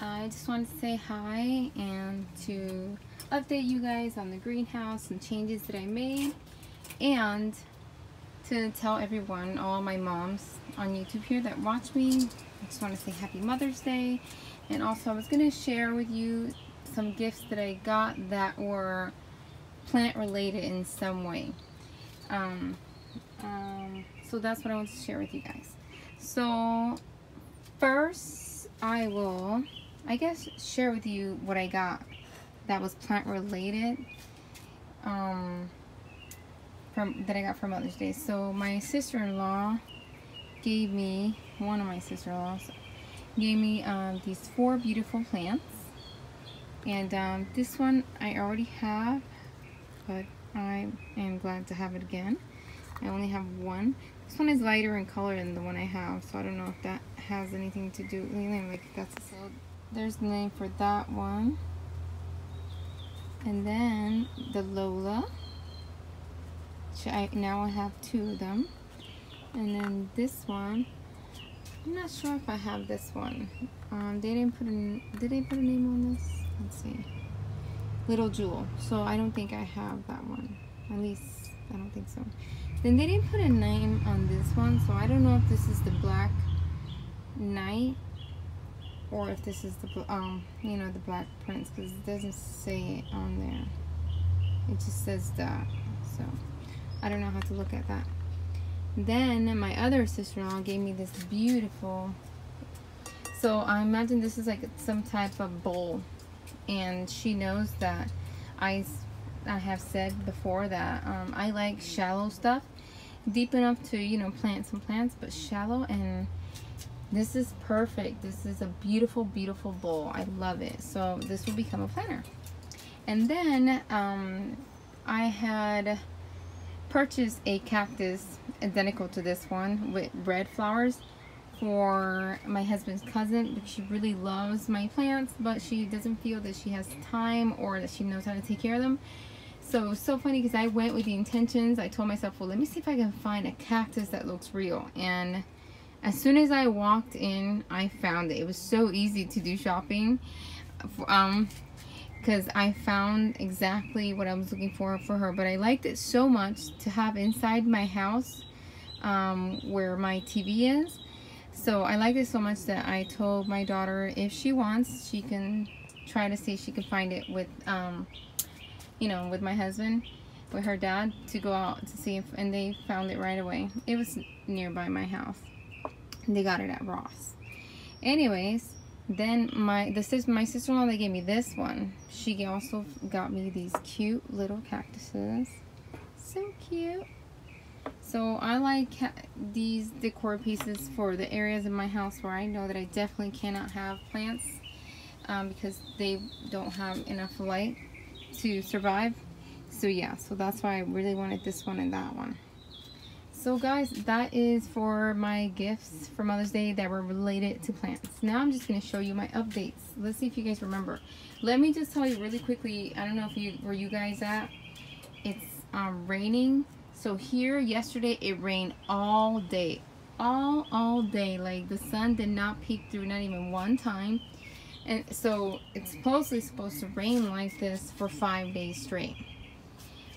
I just wanted to say hi and to update you guys on the greenhouse and changes that I made, and to tell everyone, all my moms on YouTube here that watch me, I just want to say happy Mother's Day. And also I was going to share with you some gifts that I got that were plant related in some way. So that's what I want to share with you guys. So first I will, I guess, share with you what I got that was plant related, that I got for Mother's Day. So my sister-in-law gave me, one of my sister-in-laws gave me these 4 beautiful plants. And this one I already have, but I am glad to have it again. I only have one. This one is lighter in color than the one I have, so I don't know if that has anything to do with anything. Like that's, so there's the name for that one. And then the Lola, which now I have 2 of them. And then this one, I'm not sure if I have this one. They didn't put did they put a name on this? Let's see. Little Jewel. So I don't think I have that one. At least I don't think so. Then they didn't put a name on this one, so I don't know if this is the Black Knight or if this is the you know, the Black Prince, because it doesn't say it on there. It just says that. So I don't know how to look at that. Then my other sister-in-law gave me this beautiful, so I imagine this is like some type of bowl, and she knows that I have said before that I like shallow stuff, deep enough to, you know, plant some plants, but shallow, and this is perfect. This is a beautiful, beautiful bowl. I love it. So this will become a planter. And then I had purchased a cactus identical to this one with red flowers for my husband's cousin, because she really loves my plants, but she doesn't feel that she has time or that she knows how to take care of them. So it was so funny because I went with the intentions. I told myself, well, let me see if I can find a cactus that looks real. And as soon as I walked in, I found it. It was so easy to do shopping, because I found exactly what I was looking for her. But I liked it so much to have inside my house, where my TV is. So I liked it so much that I told my daughter, if she wants, she can try to see if she can find it with, you know, with my husband, with her dad, to go out to see if, and they found it right away. It was nearby my house. They got it at Ross. Anyways, then my sister-in-law, they gave me this one. She also got me these cute little cactuses. So cute. So I like these decor pieces for the areas in my house where I know that I definitely cannot have plants, because they don't have enough light to survive. So yeah, so that's why I really wanted this one and that one. So guys, that is for my gifts for Mother's Day that were related to plants. Now I'm just going to show you my updates. Let's see if you guys remember. Let me just tell you really quickly, I don't know if where you guys at. It's raining. So here yesterday it rained all day. All day. Like the sun did not peek through, not even one time. And so it's supposedly supposed to rain like this for 5 days straight.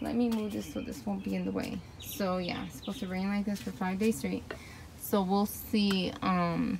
Let me move this so this won't be in the way. So yeah, it's supposed to rain like this for 5 days straight. So we'll see. I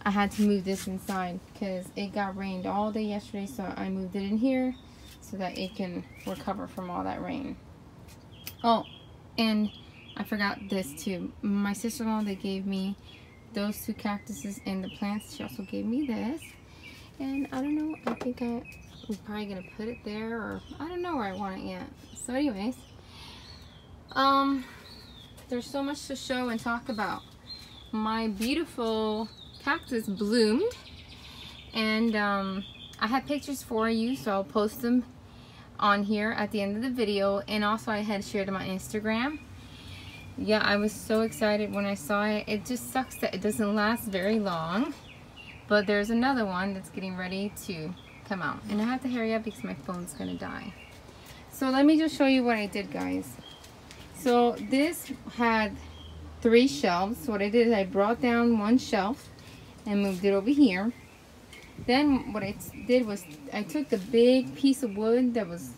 had to move this inside because it got rained all day yesterday. So I moved it in here so that it can recover from all that rain. Oh, and I forgot this too. My sister-in-law, they gave me those 2 cactuses and the plants. She also gave me this. And I don't know, I think I'm probably gonna put it there, or I don't know where I want it yet. So anyways, there's so much to show and talk about. My beautiful cactus bloomed, and I had pictures for you, so I'll post them on here at the end of the video. And also I had shared them on Instagram. Yeah, I was so excited when I saw it. It just sucks that it doesn't last very long, but there's another one that's getting ready to come out, and I have to hurry up because my phone's gonna die. So let me just show you what I did, guys. So this had 3 shelves. So what I did is I brought down one shelf and moved it over here. Then what I did was I took the big piece of wood that was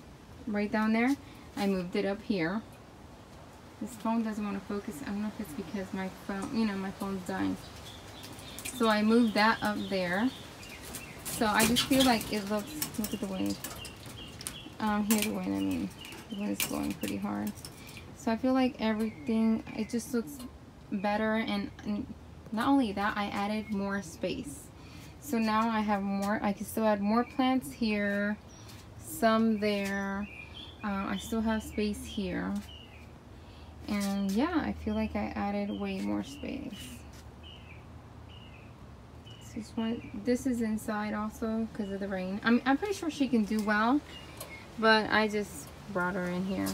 right down there. I moved it up here. This phone doesn't want to focus. I don't know if it's because my phone, you know, my phone's dying. So I moved that up there. So I just feel like it looks, look at the wind. Here's the wind, I mean. The wind is blowing pretty hard. So I feel like everything, it just looks better. And not only that, I added more space. So now I have more, I can still add more plants here, some there. I still have space here. And yeah, I feel like I added way more space. This is inside also because of the rain. I'm pretty sure she can do well, but I just brought her in here.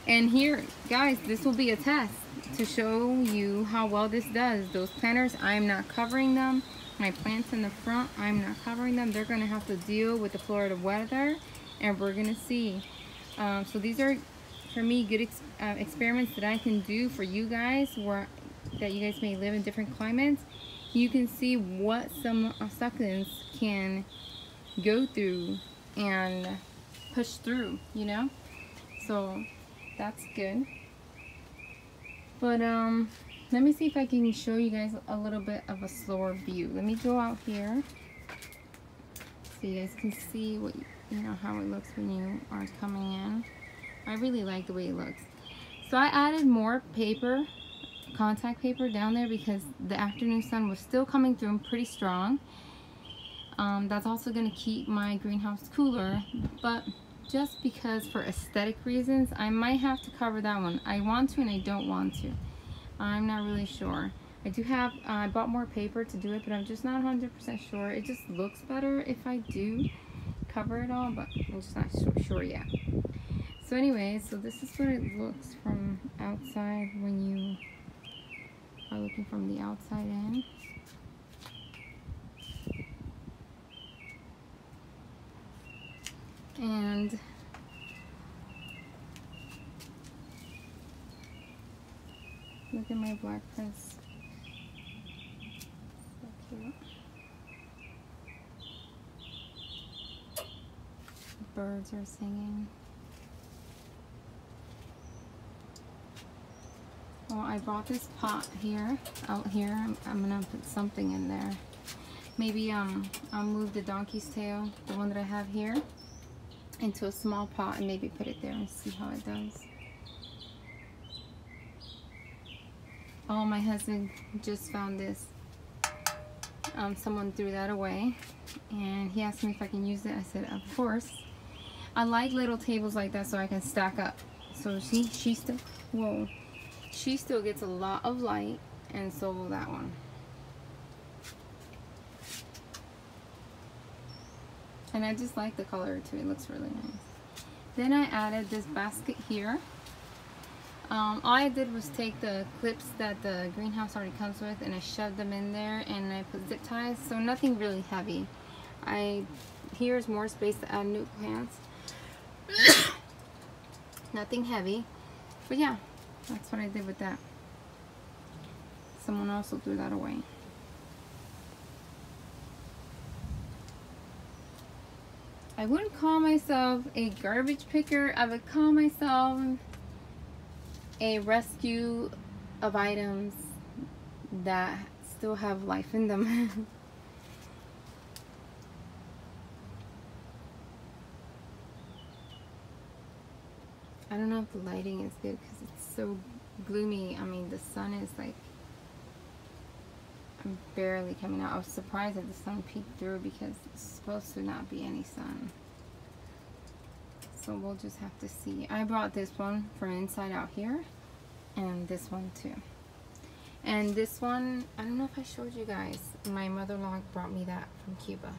And here, guys, this will be a test to show you how well this does. Those planters, I'm not covering them. My plants in the front, I'm not covering them. They're gonna have to deal with the Florida weather, and we're gonna see. So these are, for me, good experiments that I can do for you guys, that you guys may live in different climates. You can see what some succulents can go through and push through, you know? So that's good. But let me see if I can show you guys a little bit of a slower view. Let me go out here so you guys can see what, you know, how it looks when you are coming in. I really like the way it looks. So I added more paper, contact paper down there because the afternoon sun was still coming through pretty strong. That's also going to keep my greenhouse cooler, but just because for aesthetic reasons I might have to cover that one. I want to and I don't want to. I'm not really sure. I do have, I bought more paper to do it, but I'm just not 100% sure. It just looks better if I do cover it all, but I'm just not so sure yet. So anyway, so this is what it looks from outside when you are looking from the outside in. And look at my black prince. So cute. Birds are singing. Well, I bought this pot here, out here. I'm gonna put something in there. Maybe I'll move the donkey's tail, the one that I have here, into a small pot and maybe put it there and see how it does. Oh, my husband just found this. Someone threw that away and he asked me if I can use it. I said, of course. I like little tables like that so I can stack up. So she still, whoa, she still gets a lot of light, and so will that one. And I just like the color too, it looks really nice. Then I added this basket here. All I did was take the clips that the greenhouse already comes with and I shoved them in there and I put zip ties, so nothing really heavy. Here's more space to add new plants. Nothing heavy, but yeah, that's what I did with that. Someone also threw that away. I wouldn't call myself a garbage picker. I would call myself a rescue of items that still have life in them. I don't know if the lighting is good because it's so gloomy. I mean, the sun is like barely coming out. I was surprised that the sun peeked through because it's supposed to not be any sun. So we'll just have to see. I brought this one from inside out here and this one too. And this one, I don't know if I showed you guys. My mother-in-law brought me that from Cuba.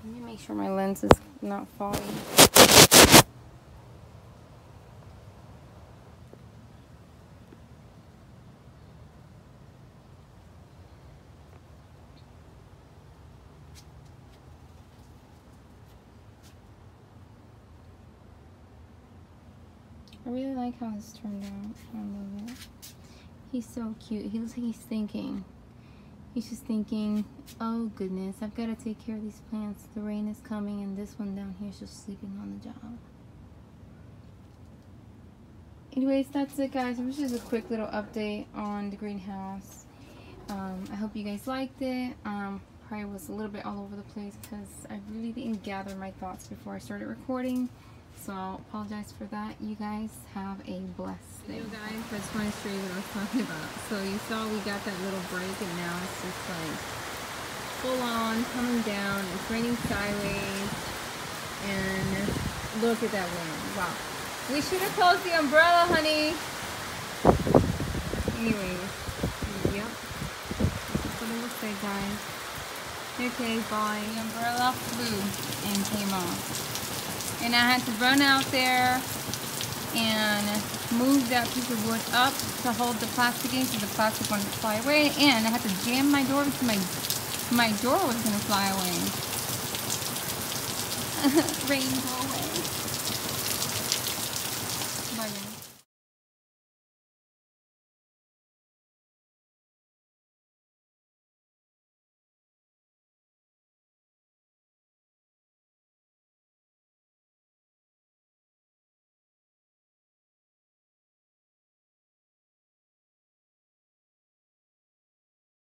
Let me make sure my lens is not falling. I really like how this turned out. I love it. He's so cute. He looks like he's thinking. He's just thinking, oh goodness, I've got to take care of these plants. The rain is coming and this one down here is just sleeping on the job. Anyways, that's it guys. It was just a quick little update on the greenhouse. I hope you guys liked it. Probably was a little bit all over the place because I really didn't gather my thoughts before I started recording. So I'll apologize for that. You guys have a blessed day. Yo guys, I just want to show you what I was talking about. So you saw we got that little break and now it's just like full on coming down. It's raining sideways. And look at that wind. Wow. We should have closed the umbrella, honey. Anyways, yep. That's what it looks like, guys. Okay, bye. The umbrella flew and came off. And I had to run out there and move that piece of wood up to hold the plastic in because the plastic wanted to fly away. And I had to jam my door because my door was going to fly away. Rain, go away.